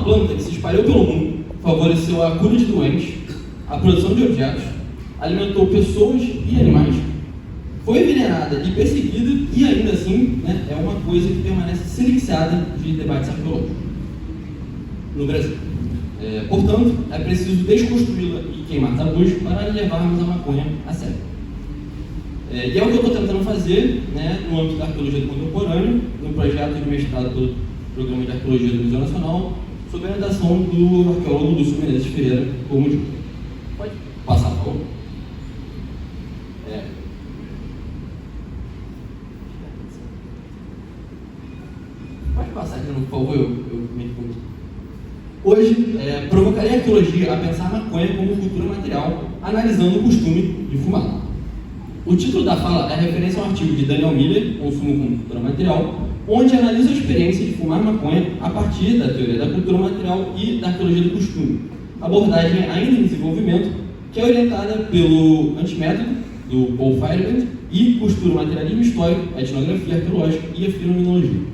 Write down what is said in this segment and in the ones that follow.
uma planta que se espalhou pelo mundo, favoreceu a cura de doentes, a produção de objetos, alimentou pessoas e animais, foi venerada e perseguida e ainda assim, né, é uma coisa que permanece silenciada de debates arqueológicos no Brasil. Portanto, é preciso desconstruí-la e queimar tabus para levarmos a maconha a sério. E é o que eu estou tentando fazer, né, no âmbito da arqueologia contemporânea, no projeto de mestrado do Programa de Arqueologia do Museu Nacional, sob a orientação do arqueólogo Lúcio Menezes Ferreira, como de. Pode passar, por favor. Pode passar aqui, por favor, eu me conto. Hoje, provocaria a arqueologia a pensar a maconha como cultura material, analisando o costume de fumar. O título da fala é referência a um artigo de Daniel Miller, Consumo como Cultura Material, onde analisa a experiência de fumar maconha a partir da teoria da cultura material e da arqueologia do costume. Abordagem ainda em desenvolvimento, que é orientada pelo antimétodo, do Paul Feyerabend, e costura, materialismo histórico, etnografia arqueológica e a fenomenologia.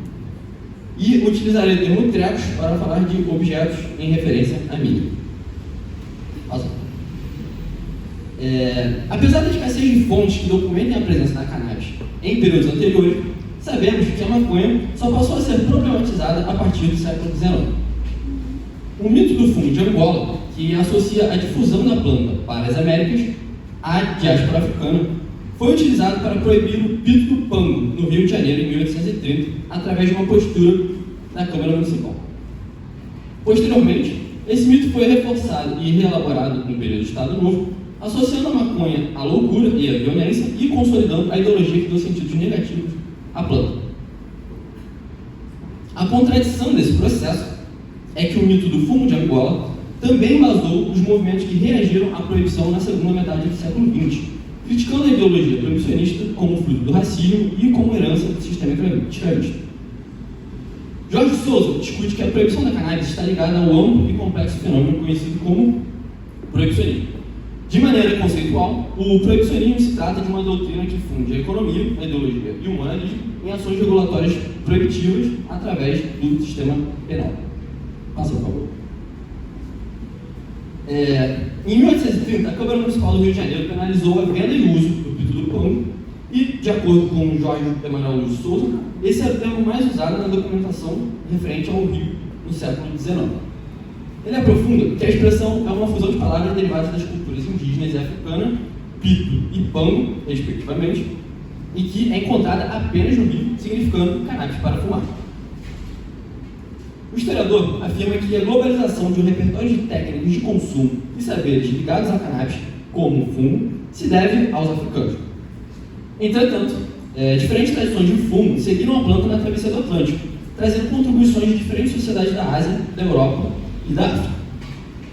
E utilizarei o termo trecos para falar de objetos em referência a milho. Apesar da escassez de fontes que documentem a presença da cannabis em períodos anteriores, sabemos que a maconha só passou a ser problematizada a partir do século XIX. O mito do fumo de Angola, que associa a difusão da planta para as Américas à diáspora africana, foi utilizado para proibir o pito do pango no Rio de Janeiro em 1830, através de uma postura da Câmara Municipal. Posteriormente, esse mito foi reforçado e reelaborado no período do Estado Novo, associando a maconha à loucura e à violência e consolidando a ideologia que deu sentidos negativos à planta. A contradição desse processo é que o mito do fumo de Angola também embasou os movimentos que reagiram à proibição na segunda metade do século XX, criticando a ideologia proibicionista como fruto do racismo e como herança do sistema escravista. Jorge Souza discute que a proibição da cannabis está ligada ao amplo e complexo fenômeno conhecido como proibicionismo. De maneira conceitual, o proibicionismo se trata de uma doutrina que funde a economia, a ideologia e o humanismo em ações regulatórias proibitivas através do sistema penal. Passa, por favor. Em 1830, a Câmara Municipal do Rio de Janeiro penalizou a venda e uso do pito do pango e, de acordo com Jorge Emanuel Luz de Souza, esse era o termo mais usado na documentação referente ao Rio no século XIX. Ele aprofunda que a expressão é uma fusão de palavras derivadas das culturas indígenas e africanas, pito e pango, respectivamente, e que é encontrada apenas no Rio, significando cannabis para fumar. O historiador afirma que a globalização de um repertório de técnicas de consumo e saberes ligados à cannabis, como o fumo, se deve aos africanos. Entretanto, diferentes tradições de fumo seguiram a planta na travessia do Atlântico, trazendo contribuições de diferentes sociedades da Ásia, da Europa e da África.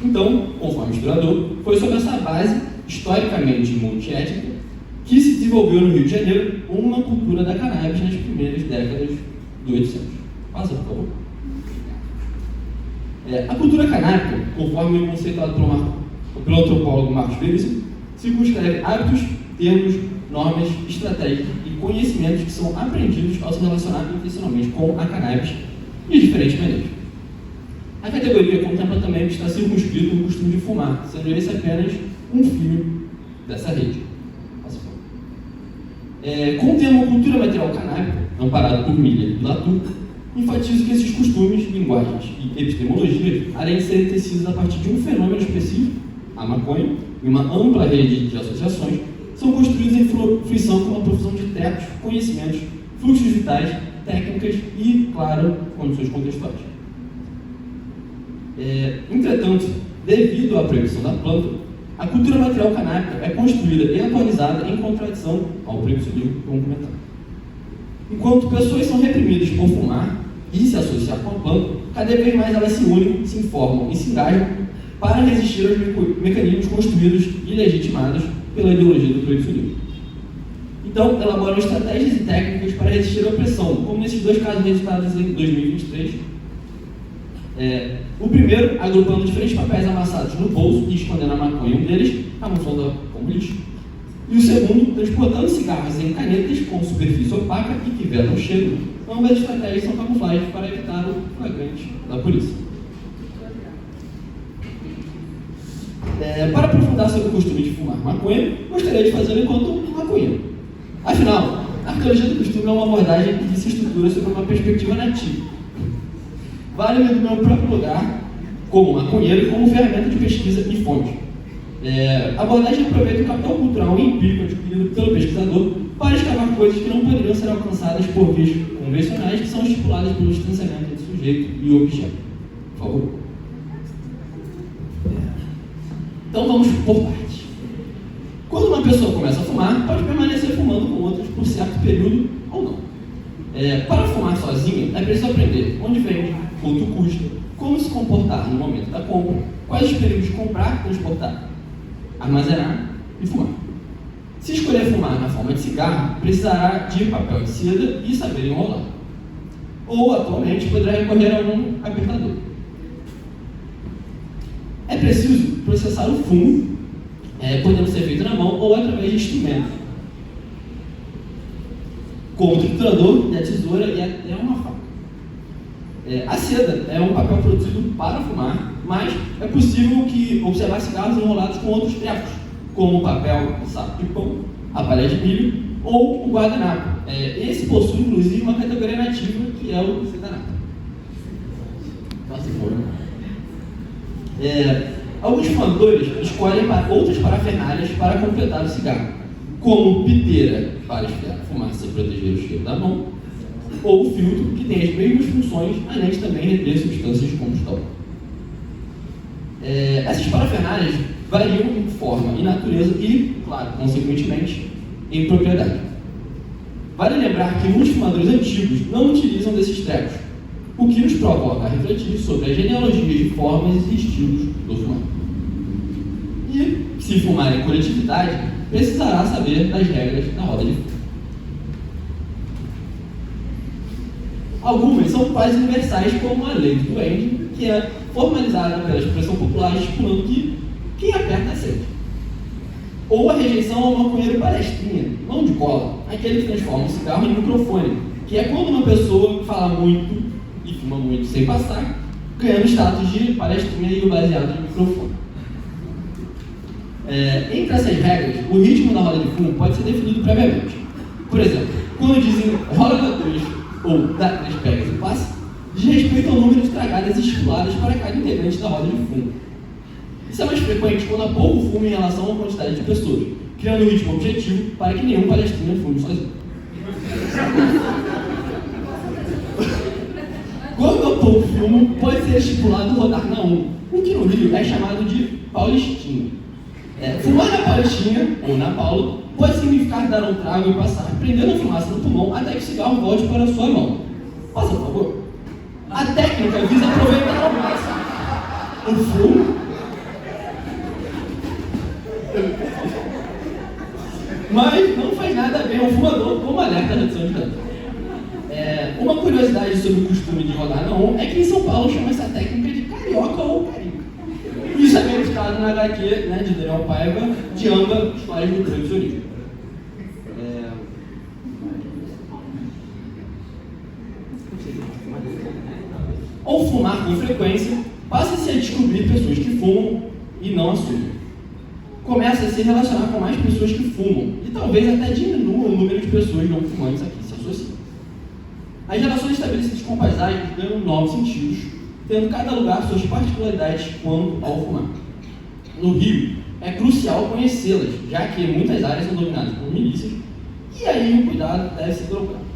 Então, conforme o historiador, foi sobre essa base, historicamente multiétnica, que se desenvolveu no Rio de Janeiro uma cultura da cannabis nas primeiras décadas do 800. Passa, por favor. A cultura canábica, conforme conceituado pelo antropólogo Marcos Berisson, circunscreve hábitos, termos, normas, estratégias e conhecimentos que são aprendidos ao se relacionar intencionalmente com a cannabis de diferentes maneiras. A categoria contempla também o que está circunscrito no costume de fumar, sendo esse apenas um fio dessa rede. Com o termo cultura material canábica, amparado por Miller e Latour, enfatizo que esses costumes, linguagens e epistemologias, além de serem tecidos a partir de um fenômeno específico, a maconha, e uma ampla rede de associações, são construídos em fruição com uma profusão de trecos, conhecimentos, fluxos vitais, técnicas e, claro, condições contextuais. Entretanto, devido à proibição da planta, a cultura material canábica é construída e atualizada em contradição ao proibicionismo complementar. Enquanto pessoas são reprimidas por fumar e se associar com a planta, cada vez mais elas se unem, se informam e se engajam para resistir aos mecanismos construídos e legitimados pela ideologia do proibicionismo. Então, elaboram estratégias e técnicas para resistir à opressão, como nesses dois casos registrados em 2023. O primeiro, agrupando diferentes papéis amassados no bolso e escondendo a maconha em um deles, camuflando como lixo. E o segundo, transportando cigarros em canetas com superfície opaca e que vedam o cheiro. Ambas estratégias são camuflagens para evitar o flagrante da polícia. sobre o costume de fumar maconha, gostaria de fazê-lo enquanto maconheiro. Afinal, a arqueologia do costume é uma abordagem que se estrutura sobre uma perspectiva nativa. Vale-me do meu próprio lugar, como maconheiro, como ferramenta de pesquisa e fonte. A abordagem aproveita o capital cultural e empírico adquirido pelo pesquisador para escavar coisas que não poderiam ser alcançadas por vias convencionais que são estipuladas pelo distanciamento entre sujeito e objeto. Por favor. Então vamos por partes. Quando uma pessoa começa a fumar, pode permanecer fumando com outros por certo período ou não. Para fumar sozinho, é preciso aprender onde vende, quanto custa, como se comportar no momento da compra, quais os perigos de comprar, transportar, armazenar e fumar. Se escolher fumar na forma de cigarro, precisará de papel de seda e saber enrolar. Ou, atualmente, poderá recorrer a um apertador. É preciso processar o fumo, podendo ser feito na mão ou através de instrumentos, como o triturador, a tesoura e até uma faca. A seda é um papel produzido para fumar, mas é possível que observar cigarros enrolados com outros trefos, como o papel do saco de pão, a palha de milho ou o guardanapo. Esse possui, inclusive, uma categoria nativa, que é o sedanato. Alguns fumadores escolhem outras parafernálias para completar o cigarro, como piteira para esfriar a fumaça e proteger o cheiro da mão, ou filtro, que tem as mesmas funções, além de também reter substâncias de combustão. Essas parafernálias variam em forma e natureza e, claro, consequentemente, em propriedade. Vale lembrar que muitos fumadores antigos não utilizam desses trecos, o que nos provoca a refletir sobre as genealogias de formas e estilos do fumar. E, se fumar em coletividade, precisará saber das regras da roda de fumo. Algumas são quase universais, como a lei do duende, que é formalizada pela expressão popular estipulando que quem aperta acende. Ou a rejeição ao maconheiro palestrinha, não de cola, aquele que transforma um cigarro em microfone, que é quando uma pessoa fala muito e fuma muito sem passar, ganhando status de palestrinha e o baseado no microfone. Entre essas regras, o ritmo da roda de fumo pode ser definido previamente. Por exemplo, quando dizem rola da 3 ou dá 3 pegas e passa, diz respeito ao número de tragadas estipuladas para cada integrante da roda de fumo. Isso é mais frequente quando há pouco fumo em relação à quantidade de pessoas, criando um ritmo objetivo para que nenhum palestrinha fume sozinho. Quando há pouco fumo, pode ser estipulado rodar na 1, o que no Rio é chamado de paulistinha. Fumar na paulistinha, ou na paula, pode significar dar um trago e passar, prendendo a fumaça no pulmão até que o cigarro volte para a sua mão. Passa, por favor. A técnica visa aproveitar ao máximo o fumo, mas não faz nada bem ao fumador, como alerta a redução de dano. Uma curiosidade sobre o costume de rodar na 1 é que em São Paulo chama essa técnica de carioca ou carica. Isso é bem ilustrado na HQ, de Daniel Paiva, de ambas histórias do proibicionismo. Ao fumar com frequência, passa-se a descobrir pessoas que fumam e não assumem. Começa a se relacionar com mais pessoas que fumam e talvez até diminua o número de pessoas não fumantes aqui se associam. As relações estabelecidas com paisagens ganham novos sentidos, tendo cada lugar suas particularidades quanto ao fumar. No Rio, é crucial conhecê-las, já que muitas áreas são dominadas por milícias, e aí o cuidado deve ser dobrado.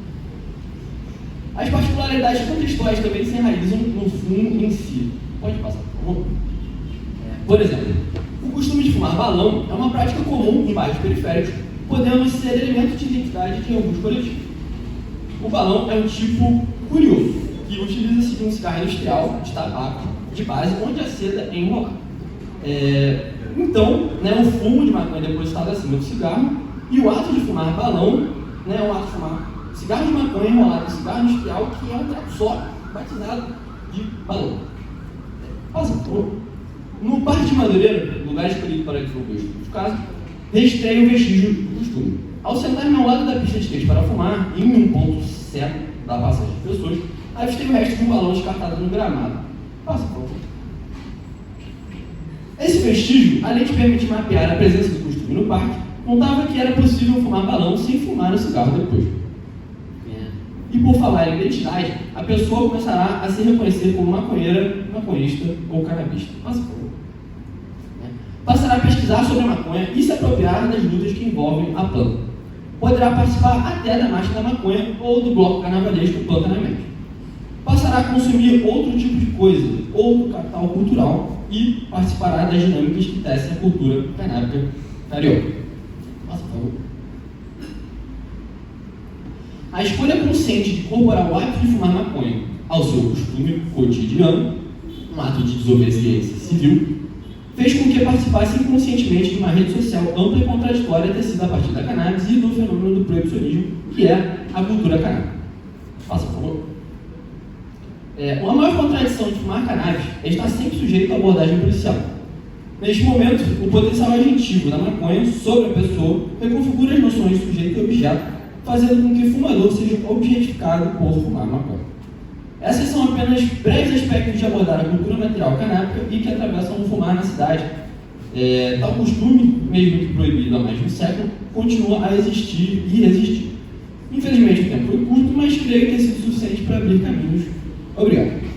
As particularidades contextuais também se enraizam no fumo em si. Pode passar, por favor? Por exemplo, o costume de fumar balão é uma prática comum em bairros periféricos, podendo ser elemento de identidade de alguns coletivos. O balão é um tipo curioso, que utiliza-se de um cigarro industrial de tabaco de base, onde a seda é enrolada. Então, o fumo de maconha é depositado acima do cigarro, e o ato de fumar balão é o ato de fumar cigarro de maconha enrolado em cigarro industrial, que é um trapo só, batizado de balão. Passa, por favor. No Parque de Madureira, lugar escolhido para desenvolver o estudo de caso, registrei o vestígio do costume. Ao sentar-me ao lado da pista de skate para fumar, em um ponto certo da passagem de pessoas, avistei o resto de um balão descartado no gramado. Passa, por favor. Esse vestígio, além de permitir mapear a presença do costume no parque, contava que era possível fumar balão sem fumar o cigarro depois. E por falar em identidade, a pessoa começará a se reconhecer como maconheira, maconhista ou canabista. Nossa, por favor. Passará a pesquisar sobre a maconha e se apropriar das lutas que envolvem a planta. Poderá participar até da marcha da maconha ou do bloco carnavalesco Planta na Mente. Passará a consumir outro tipo de coisa, outro capital cultural, e participará das dinâmicas que tecem a cultura canábica carioca. Nossa, por favor. A escolha consciente de incorporar o hábito de fumar maconha ao seu costume cotidiano, um ato de desobediência civil, fez com que participasse inconscientemente de uma rede social ampla e contraditória tecida a partir da cannabis e do fenômeno do proibicionismo, que é a cultura canábica. Faça, por favor. A maior contradição de fumar cannabis é estar sempre sujeito à abordagem policial. Neste momento, o potencial agentivo da maconha sobre a pessoa reconfigura as noções de sujeito e objeto, fazendo com que o fumador seja objetificado por fumar maconha. Essas são apenas breves aspectos de abordar a cultura material canábica e que atravessam o fumar na cidade. Tal costume, mesmo que proibido há mais de um século, continua a existir e resistir. Infelizmente o tempo foi curto, mas creio ter sido suficiente para abrir caminhos. Obrigado.